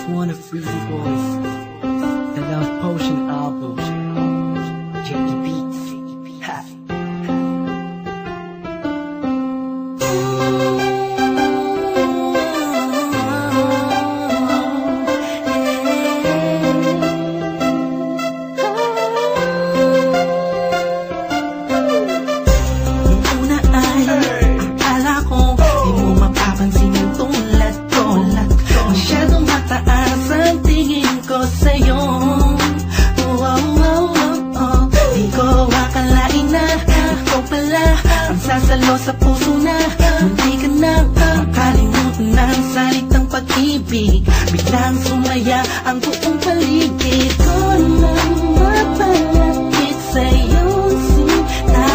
one of Freezy Boys, the Love Potion album, JD Beats. Ha. Nung una ay akala ko di mo mapapansin ang tulad ko. Masyadong mataas ang tingin ko sa'yo. Di ko akalain na ikaw pala ang sasalo sa puso na munti ka na makalimutan ng salitang pag-ibig. Biglang sumaya ang buong paligid ko nang mapalapit sa'yong sinta.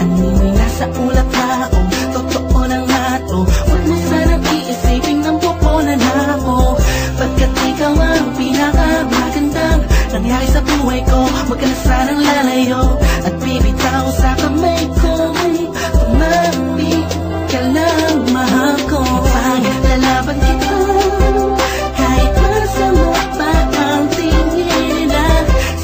Animoy nasa ulap na ako, totoo na nga to. Huwag mo sanang iisipin ng pupunan ako, pagkat ikaw ang pinakamagandang nangyari sa buhay ko. Huwag ka na sanang lalayo at bibitaw sa kamay ko. Tumapit ka lang, mahal ko. Paglalaban kita kahit masama pa ang tingin nila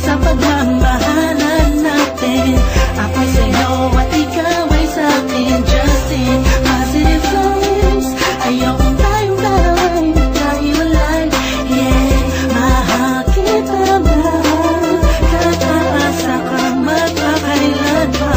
sa pagmamahalan natin. Ako'y sa'yo at ikaw ay sa'kin. Just in positive vibes, ayokong tayong dalawa'y magkahiwalay. Yeah, mahal kita, mahal kataasa ka magpakailan pa.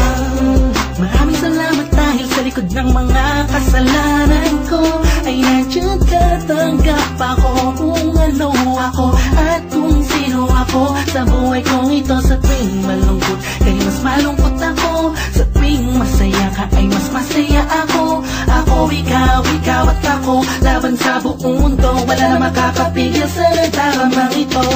Maraming salamat dahil sa likod ng mga kasalanan ko ay nandiyan ka, tanggap ako kung ano ako at kung sino ako sa buhay kong ito. Sa tuwing malungkot kay mas malungkot ako, sa tuwing masaya ka ay mas masaya ako. Ako, ikaw at ako, laban sa buong mundo. Wala na makakapigil sa nagtaramang ito.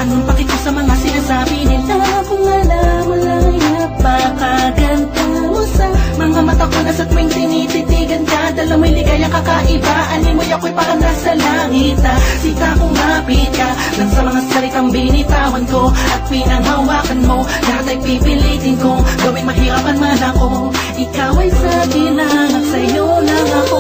Anong paki ko sa mga sinasabi nila kung alam mo lang ay napakaganda mo sa mga mata ko na sa tuwing tinititigan ka. Dala mo'y ligayang kakaiba, animoy ako'y parang nasa langit. Sita kong mapit ka lang sa mga salitang binitawan ko at pinanghawakan mo. Lahat ay pipilitin ko, gawing mahirapan man ako. Ikaw ay sa'kin lang at sa'yo lang ako.